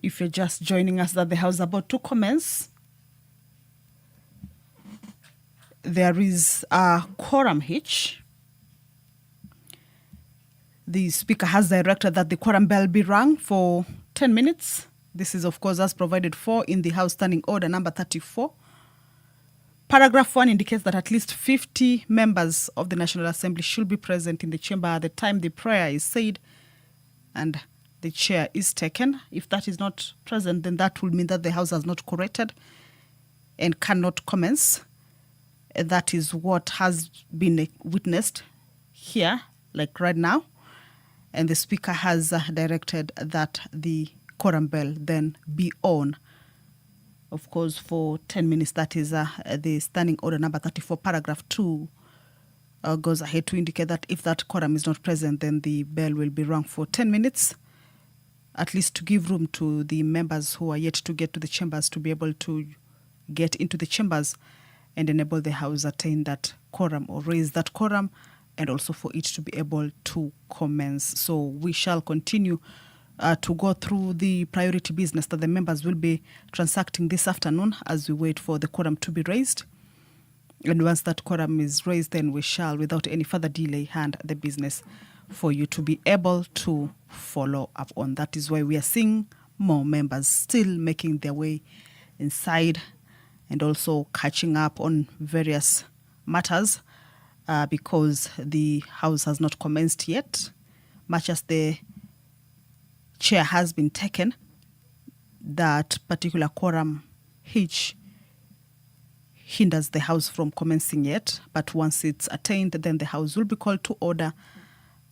If you're just joining us, that the House is about to commence, there is a quorum hitch. The Speaker has directed that the quorum bell be rung for 10 minutes. This is, of course, as provided for in the House Standing Order number 34. Paragraph 1 indicates that at least 50 members of the National Assembly should be present in the chamber at the time the prayer is said and the chair is taken. If that is not present, then that will mean that the House has not corrected and cannot commence. That is what has been witnessed here, like right now. And the Speaker has directed that the quorum bell then be on, of course, for 10 minutes. That is the Standing Order number 34, paragraph 2 goes ahead to indicate that if that quorum is not present, then the bell will be rung for 10 minutes, at least to give room to the members who are yet to get to the chambers to be able to get into the chambers and enable the House attain that quorum or raise that quorum, and also for it to be able to commence. So we shall continue to go through the priority business that the members will be transacting this afternoon as we wait for the quorum to be raised. And once that quorum is raised, then we shall, without any further delay, hand the business for you to be able to follow up on. That is why we are seeing more members still making their way inside and also catching up on various matters because the House has not commenced yet. Much as the chair has been taken, that particular quorum hitch hinders the House from commencing yet. But once it's attained, then the House will be called to order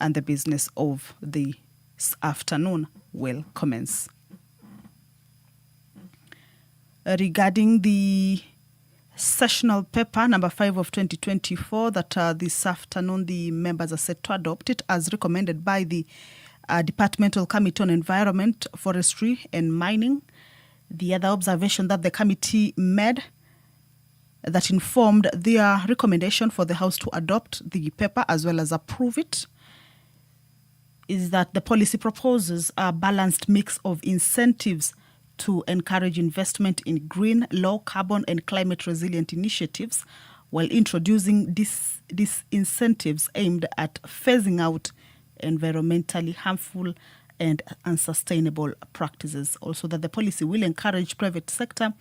and the business of this afternoon will commence. Regarding the sessional paper number 5 of 2024 that this afternoon the members are set to adopt it as recommended by the Departmental Committee on Environment, Forestry and Mining. The other observation that the committee made that informed their recommendation for the House to adopt the paper as well as approve it is that the policy proposes a balanced mix of incentives to encourage investment in green, low carbon and climate resilient initiatives while introducing disincentives aimed at phasing out environmentally harmful and unsustainable practices. Also that the policy will encourage private sector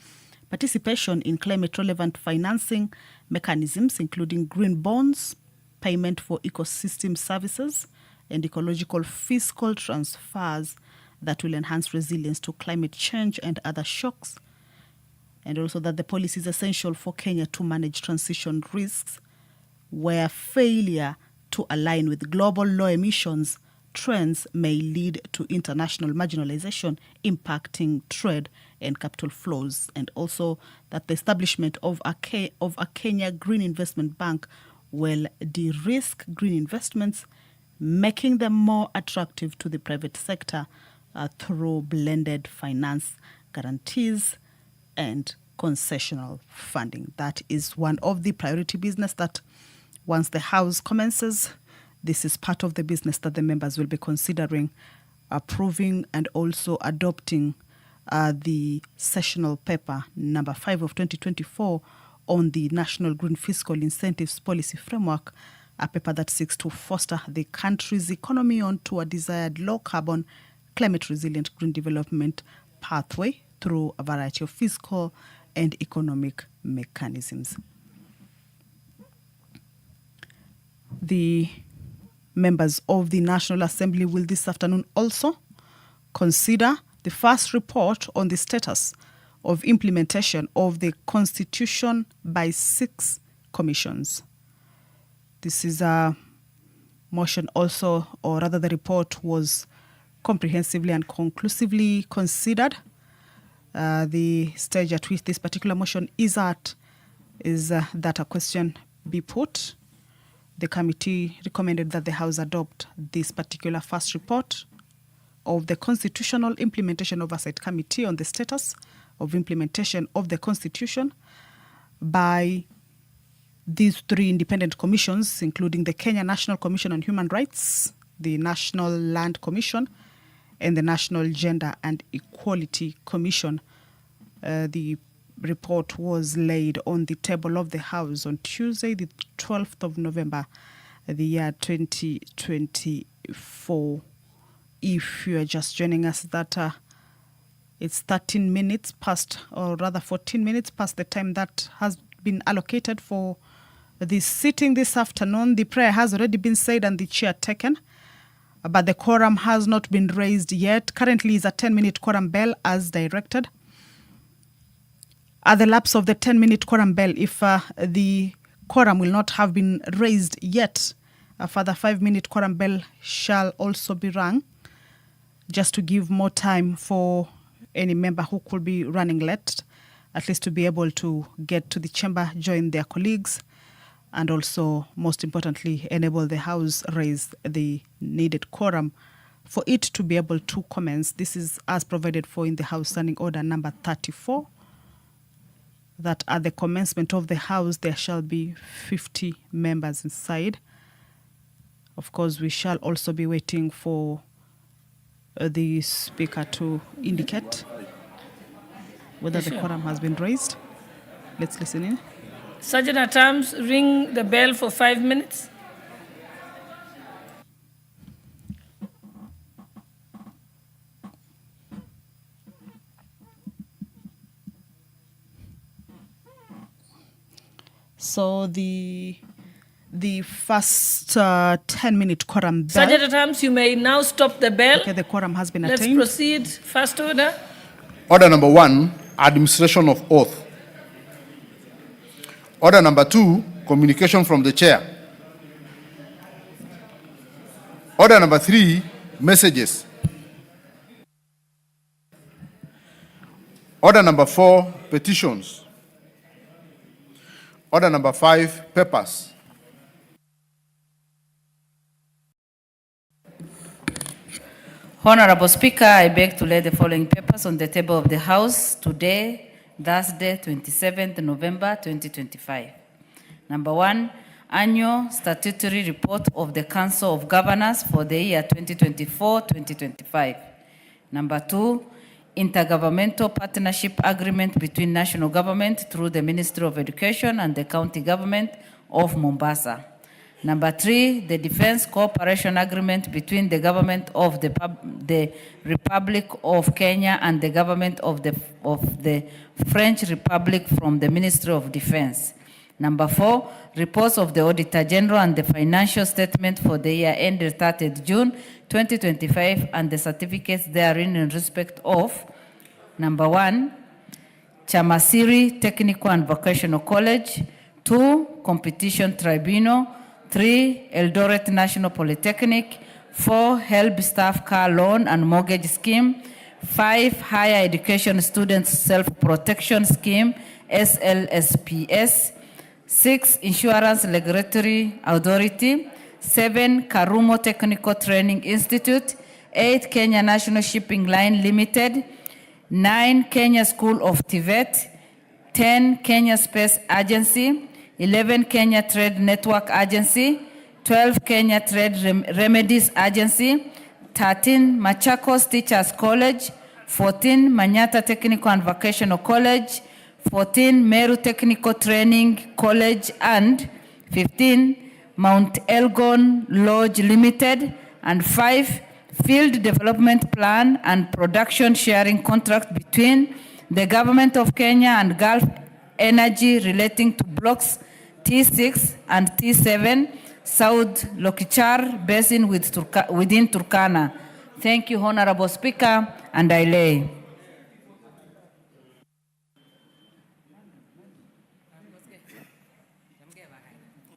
participation in climate relevant financing mechanisms, including green bonds, payment for ecosystem services, and ecological fiscal transfers that will enhance resilience to climate change and other shocks. And also that the policy is essential for Kenya to manage transition risks where failure to align with global low emissions trends may lead to international marginalization impacting trade and capital flows. And also that the establishment of a Kenya Green Investment Bank will de-risk green investments, making them more attractive to the private sector through blended finance guarantees and concessional funding. That is one of the priority business that once the House commences, this is part of the business that the members will be considering approving and also adopting the sessional paper number 5 of 2024 on the National Green Fiscal Incentives Policy Framework, a paper that seeks to foster the country's economy onto a desired low-carbon, climate-resilient green development pathway through a variety of fiscal and economic mechanisms. The members of the National Assembly will this afternoon also consider the first report on the status of implementation of the Constitution by 6 commissions. This is a motion also, or rather the report was comprehensively and conclusively considered. The stage at which this particular motion is at is that a question be put. The committee recommended that the House adopt this particular first report of the Constitutional Implementation Oversight Committee on the status of implementation of the Constitution by these 3 independent commissions, including the Kenya National Commission on Human Rights, the National Land Commission, and the National Gender and Equality Commission. The report was laid on the table of the House on Tuesday, the 12th of November, the year 2024. If you are just joining us, that it's 13 minutes past, or rather 14 minutes past the time that has been allocated for this sitting this afternoon. The prayer has already been said and the chair taken, but the quorum has not been raised yet. Currently is a 10-minute quorum bell as directed. At the lapse of the 10-minute quorum bell, if the quorum will not have been raised yet, a further 5-minute quorum bell shall also be rung, just to give more time for any member who could be running late, at least to be able to get to the chamber, join their colleagues, and also, most importantly, enable the House raise the needed quorum for it to be able to commence. This is as provided for in the House Standing Order number 34, that at the commencement of the House, there shall be 50 members inside. Of course, we shall also be waiting for the Speaker to indicate whether the quorum has been raised. Let's listen in. Sergeant at Arms, ring the bell for 5 minutes. So the first 10-minute quorum bell. Sergeant at Arms, you may now stop the bell. Okay, the quorum has been Let's attained. proceed. First order. Order number 1, administration of oath. Order number 2, communication from the chair. Order number 3, messages. Order number 4, petitions. Order number 5, papers. Honorable Speaker, I beg to lay the following papers on the table of the House today, Thursday, 27th November 2025. Number 1, Annual Statutory Report of the Council of Governors for the year 2024-2025. Number 2, Intergovernmental Partnership Agreement between National Government through the Ministry of Education and the County Government of Mombasa. Number 3, the Defense Cooperation Agreement between the Government of the Republic of Kenya and the Government of the French Republic from the Ministry of Defense. Number 4, reports of the Auditor General and the financial statement for the year ended 30th June 2025 and the certificates therein in respect of. Number 1, Chamasiri Technical and Vocational College. 2, Competition Tribunal. 3, Eldoret National Polytechnic. 4, HELB Staff Car Loan and Mortgage Scheme. 5, Higher Education Students Self-Protection Scheme, SLSPS. 6, Insurance Regulatory Authority. 7, Karumo Technical Training Institute. 8, Kenya National Shipping Line Limited. 9, Kenya School of TVET. 10, Kenya Space Agency. 11, Kenya Trade Network Agency. 12, Kenya Trade Remedies Agency. 13, Machakos Teachers College. 14, Manyata Technical and Vocational College. 14, Meru Technical Training College. And 15, Mount Elgon Lodge Limited. And 5, Field Development Plan and Production Sharing Contract between the Government of Kenya and Gulf Energy relating to blocks T6 and T7, South Lokichar Basin within Turkana. Thank you, Honorable Speaker, and I lay.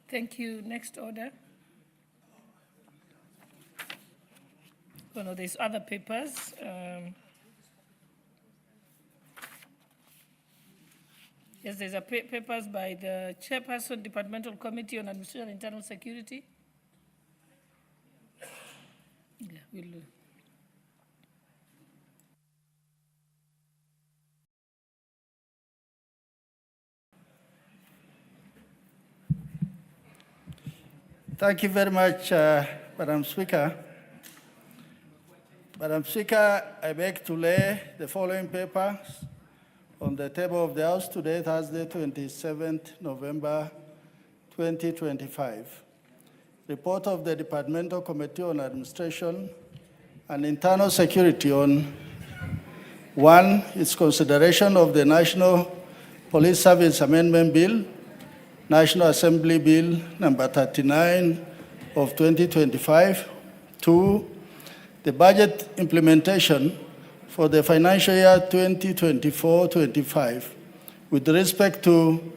Thank you. Next order. Oh, no, there's other papers. Yes, there's a papers by the Chairperson, Departmental Committee on Administration and Internal Security. Yeah, we'll do. Thank you very much, Madam Speaker. Madam Speaker, I beg to lay the following papers on the table of the House today, Thursday, 27th November 2025. Report of the Departmental Committee on Administration and Internal Security on 1. Its consideration of the National Police Service Amendment Bill, National Assembly Bill number 39 of 2025. 2. The budget implementation for the financial year 2024-25 with respect to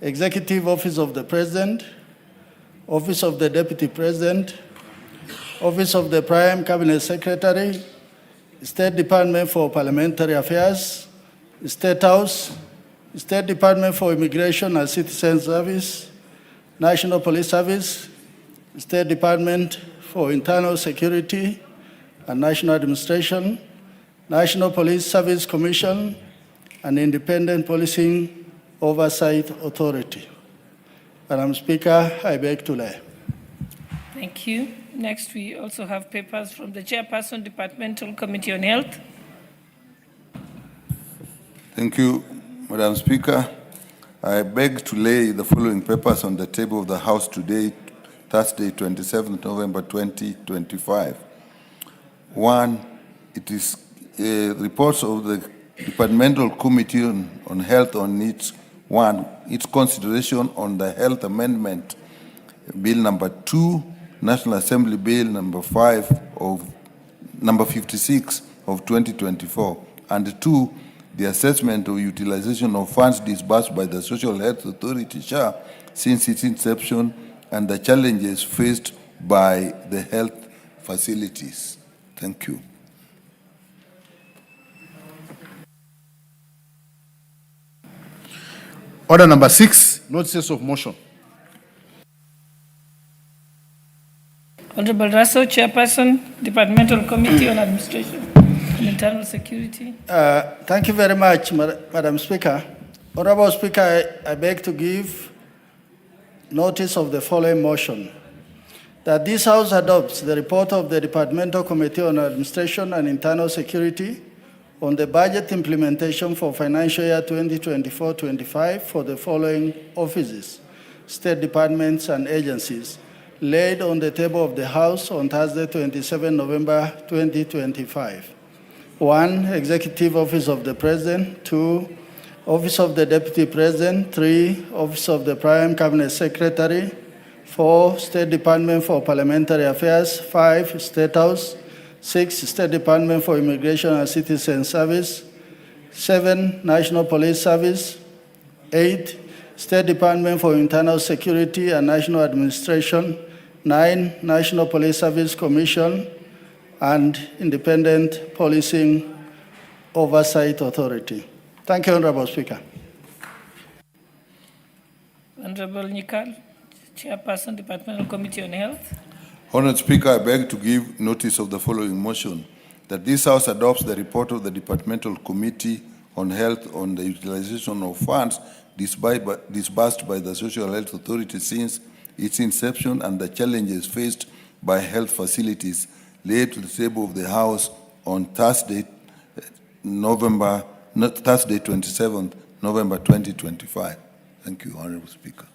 Executive Office of the President, Office of the Deputy President, Office of the Prime Cabinet Secretary, State Department for Parliamentary Affairs, State House, State Department for Immigration and Citizen Service, National Police Service, State Department for Internal Security and National Administration, National Police Service Commission, and Independent Policing Oversight Authority. Madam Speaker, I beg to lay. Thank you. Next, we also have papers from the Chairperson, Departmental Committee on Health. Thank you, Madam Speaker. I beg to lay the following papers on the table of the House today, Thursday, 27th November 2025. 1. It is reports of the Departmental Committee on Health on its consideration on the Health Amendment Bill number 2, National Assembly Bill number 56 of 2024, and 2, the assessment of utilization of funds disbursed by the Social Health Authority (SHA) since its inception and the challenges faced by the health facilities. Thank you. Order number 6, notices of motion. Honorable Russell, Chairperson, Departmental Committee on Administration and Internal Security. Thank you very much, Madam Speaker. Honorable Speaker, I beg to give notice of the following motion. That this House adopts the report of the Departmental Committee on Administration and Internal Security on the budget implementation for financial year 2024-25 for the following offices, state departments and agencies, laid on the table of the House on Thursday, 27 November 2025. 1. Executive Office of the President. 2. Office of the Deputy President. 3. Office of the Prime Cabinet Secretary. 4. State Department for Parliamentary Affairs. 5. State House. 6. State Department for Immigration and Citizen Service. 7. National Police Service. 8. State Department for Internal Security and National Administration. 9. National Police Service Commission and Independent Policing Oversight Authority. Thank you, Honorable Speaker. Honorable Nikal, Chairperson, Departmental Committee on Health. Honored Speaker, I beg to give notice of the following motion, that this House adopts the report of the Departmental Committee on Health on the utilization of funds disbursed by the Social Health Authority since its inception and the challenges faced by health facilities, laid to the table of the House on Thursday, 27th November 2025. Thank you, Honorable Speaker.